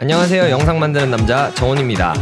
안녕하세요. 영상 만드는 남자 정훈입니다.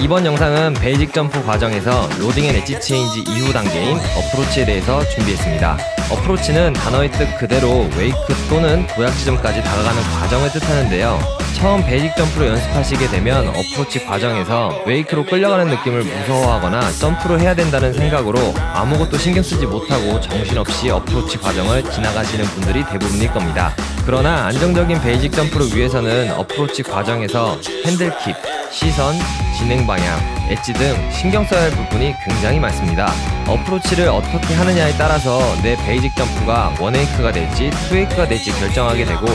이번 영상은 베이직 점프 과정에서 로딩 앤 엣지 체인지 이후 단계인 어프로치에 대해서 준비했습니다. 어프로치는 단어의 뜻 그대로 웨이크 또는 도약 지점까지 다가가는 과정을 뜻하는데요. 처음 베이직 점프로 연습하시게 되면 어프로치 과정에서 웨이크로 끌려가는 느낌을 무서워하거나 점프를 해야 된다는 생각으로 아무것도 신경 쓰지 못하고 정신없이 어프로치 과정을 지나가시는 분들이 대부분일 겁니다. 그러나 안정적인 베이직 점프를 위해서는 어프로치 과정에서 핸들킥, 시선, 진행 방향, 엣지 등 신경 써야 할 부분이 굉장히 많습니다. 어프로치를 어떻게 하느냐에 따라서 내 베이직 점프가 원웨이크가 될지 투웨이크가 될지 결정하게 되고,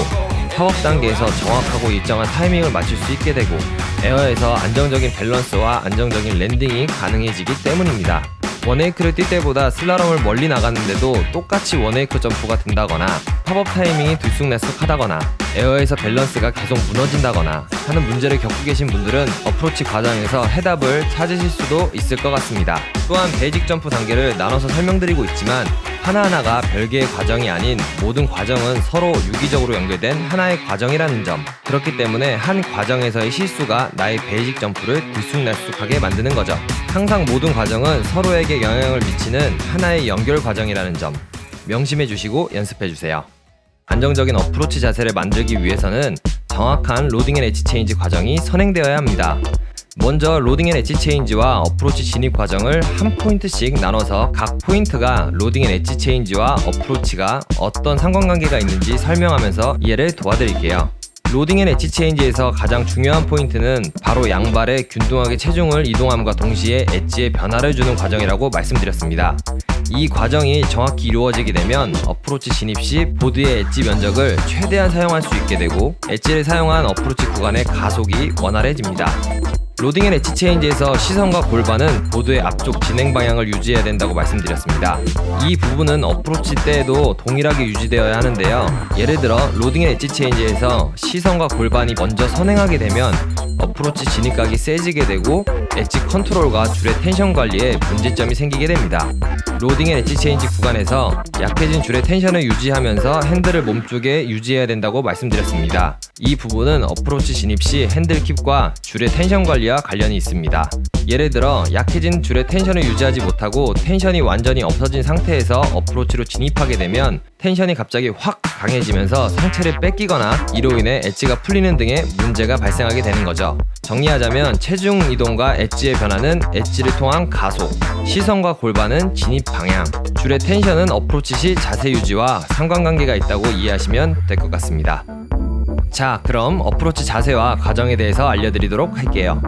팝업 단계에서 정확하고 일정한 타이밍을 맞출 수 있게 되고, 에어에서 안정적인 밸런스와 안정적인 랜딩이 가능해지기 때문입니다. 원웨이크를 뛸 때보다 슬라롬을 멀리 나갔는데도 똑같이 원웨이크 점프가 된다거나, 팝업 타이밍이 들쑥날쑥하다거나, 에어에서 밸런스가 계속 무너진다거나 하는 문제를 겪고 계신 분들은 어프로치 과정에서 해답을 찾으실 수도 있을 것 같습니다. 또한 베이직 점프 단계를 나눠서 설명드리고 있지만 하나하나가 별개의 과정이 아닌 모든 과정은 서로 유기적으로 연결된 하나의 과정이라는 점, 그렇기 때문에 한 과정에서의 실수가 나의 베이직 점프를 들쑥날쑥하게 만드는 거죠. 항상 모든 과정은 서로에게 영향을 미치는 하나의 연결 과정이라는 점 명심해 주시고 연습해 주세요. 안정적인 어프로치 자세를 만들기 위해서는 정확한 로딩 앤 엣지 체인지 과정이 선행되어야 합니다. 먼저 로딩 앤 엣지 체인지와 어프로치 진입 과정을 한 포인트씩 나눠서 각 포인트가 로딩 앤 엣지 체인지와 어프로치가 어떤 상관관계가 있는지 설명하면서 이해를 도와드릴게요. 로딩 앤 엣지 체인지에서 가장 중요한 포인트는 바로 양발의 균등하게 체중을 이동함과 동시에 엣지의 변화를 주는 과정이라고 말씀드렸습니다. 이 과정이 정확히 이루어지게 되면 어프로치 진입 시 보드의 엣지 면적을 최대한 사용할 수 있게 되고, 엣지를 사용한 어프로치 구간의 가속이 원활해집니다. 로딩 앤 엣지 체인지에서 시선과 골반은 보드의 앞쪽 진행 방향을 유지해야 된다고 말씀드렸습니다. 이 부분은 어프로치 때에도 동일하게 유지되어야 하는데요. 예를 들어 로딩 앤 엣지 체인지에서 시선과 골반이 먼저 선행하게 되면 어프로치 진입각이 세지게 되고 엣지 컨트롤과 줄의 텐션 관리에 문제점이 생기게 됩니다. 로딩 앤 엣지 체인지 구간에서 약해진 줄의 텐션을 유지하면서 핸들을 몸쪽에 유지해야 된다고 말씀드렸습니다. 이 부분은 어프로치 진입 시 핸들 킵과 줄의 텐션 관리와 관련이 있습니다. 예를 들어 약해진 줄의 텐션을 유지하지 못하고 텐션이 완전히 없어진 상태에서 어프로치로 진입하게 되면 텐션이 갑자기 확 강해지면서 상체를 뺏기거나 이로 인해 엣지가 풀리는 등의 문제가 발생하게 되는 거죠. 정리하자면 체중 이동과 엣지의 변화는 엣지를 통한 가속, 시선과 골반은 진입 방향, 줄의 텐션은 어프로치 시 자세 유지와 상관관계가 있다고 이해하시면 될 것 같습니다. 자, 그럼 어프로치 자세와 과정에 대해서 알려드리도록 할게요.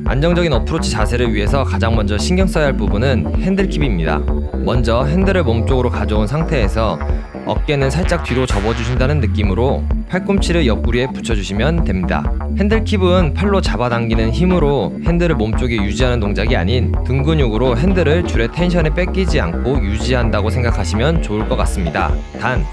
안정적인 어프로치 자세를 위해서 가장 먼저 신경 써야 할 부분은 핸들킵입니다. 먼저 핸들을 몸쪽으로 가져온 상태에서 어깨는 살짝 뒤로 접어주신다는 느낌으로 팔꿈치를 옆구리에 붙여주시면 됩니다. 핸들킵은 팔로 잡아당기는 힘으로 핸들을 몸쪽에 유지하는 동작이 아닌 등 근육으로 핸들을 줄의 텐션에 뺏기지 않고 유지한다고 생각하시면 좋을 것 같습니다. 단,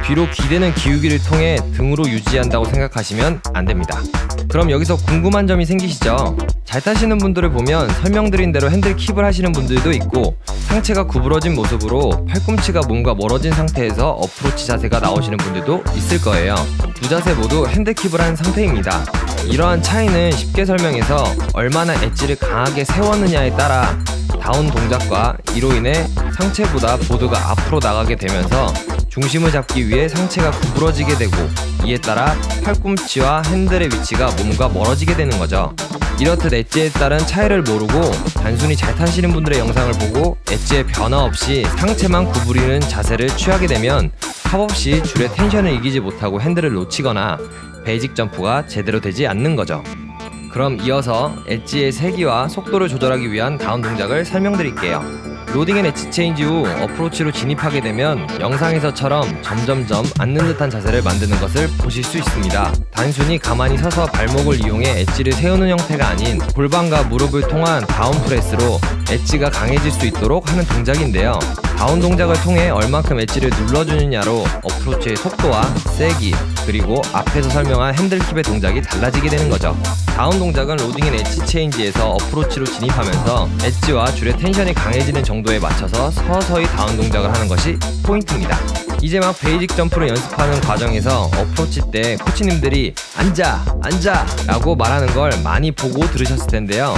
뒤로 기대는 기울기를 통해 등으로 유지한다고 생각하시면 안됩니다. 그럼 여기서 궁금한 점이 생기시죠? 잘 타시는 분들을 보면 설명드린 대로 핸들킵을 하시는 분들도 있고, 상체가 구부러진 모습으로 팔꿈치가 몸과 멀어진 상태에서 어프로치 자세가 나오시는 분들도 있을 거예요. 두 자세 모두 핸들킵을 한 상태입니다. 이러한 차이는 쉽게 설명해서 얼마나 엣지를 강하게 세웠느냐에 따라 다운 동작과 이로 인해 상체보다 보드가 앞으로 나가게 되면서 중심을 잡기 위해 상체가 구부러지게 되고, 이에 따라 팔꿈치와 핸들의 위치가 몸과 멀어지게 되는 거죠. 이렇듯 엣지에 따른 차이를 모르고 단순히 잘 타시는 분들의 영상을 보고 엣지의 변화 없이 상체만 구부리는 자세를 취하게 되면 팝업 시 줄의 텐션을 이기지 못하고 핸들을 놓치거나 베이직 점프가 제대로 되지 않는 거죠. 그럼 이어서 엣지의 세기와 속도를 조절하기 위한 다운 동작을 설명드릴게요. 로딩 앤 엣지 체인지 후 어프로치로 진입하게 되면 영상에서처럼 점점점 앉는 듯한 자세를 만드는 것을 보실 수 있습니다. 단순히 가만히 서서 발목을 이용해 엣지를 세우는 형태가 아닌 골반과 무릎을 통한 다운 프레스로 엣지가 강해질 수 있도록 하는 동작인데요. 다운 동작을 통해 얼만큼 엣지를 눌러주느냐로 어프로치의 속도와 세기, 그리고 앞에서 설명한 핸들킵의 동작이 달라지게 되는 거죠. 다운 동작은 로딩 앤 엣지 체인지에서 어프로치로 진입하면서 엣지와 줄의 텐션이 강해지는 정도에 맞춰서 서서히 다운 동작을 하는 것이 포인트입니다. 이제 막 베이직 점프를 연습하는 과정에서 어프로치 때 코치님들이 앉아 라고 말하는 걸 많이 보고 들으셨을 텐데요.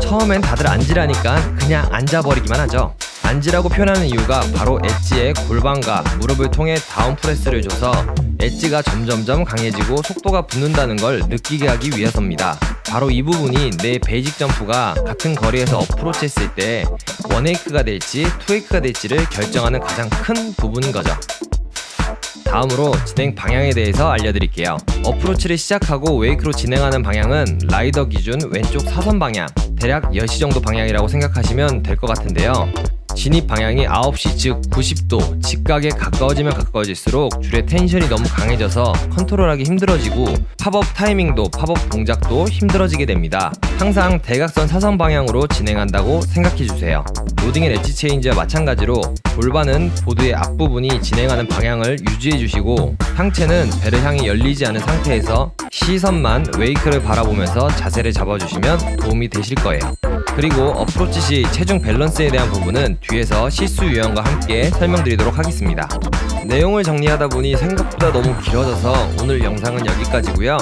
처음엔 다들 앉으라니까 그냥 앉아버리기만 하죠. 앉으라고 표현하는 이유가 바로 엣지에 골반과 무릎을 통해 다운 프레스를 줘서 엣지가 점점점 강해지고 속도가 붙는다는 걸 느끼게 하기 위해서입니다. 바로 이 부분이 내 베이직 점프가 같은 거리에서 어프로치 했을 때 원웨이크가 될지 투웨이크가 될지를 결정하는 가장 큰 부분인 거죠. 다음으로 진행 방향에 대해서 알려드릴게요. 어프로치를 시작하고 웨이크로 진행하는 방향은 라이더 기준 왼쪽 사선 방향, 대략 10시 정도 방향이라고 생각하시면 될 것 같은데요. 진입 방향이 9시 즉 90도, 직각에 가까워지면 가까워질수록 줄의 텐션이 너무 강해져서 컨트롤하기 힘들어지고 팝업 타이밍도 팝업 동작도 힘들어지게 됩니다. 항상 대각선 사선 방향으로 진행한다고 생각해주세요. 로딩 앤 엣지 체인지와 마찬가지로 골반은 보드의 앞부분이 진행하는 방향을 유지해주시고 상체는 배를 향해 열리지 않은 상태에서 시선만 웨이크를 바라보면서 자세를 잡아주시면 도움이 되실 거예요. 그리고 어프로치 시 체중 밸런스에 대한 부분은 뒤에서 실수 유형과 함께 설명드리도록 하겠습니다. 내용을 정리하다 보니 생각보다 너무 길어져서 오늘 영상은 여기까지고요.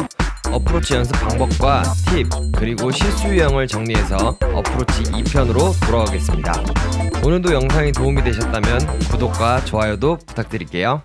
어프로치 연습 방법과 팁 그리고 실수 유형을 정리해서 어프로치 2편으로 돌아오겠습니다. 오늘도 영상이 도움이 되셨다면 구독과 좋아요도 부탁드릴게요.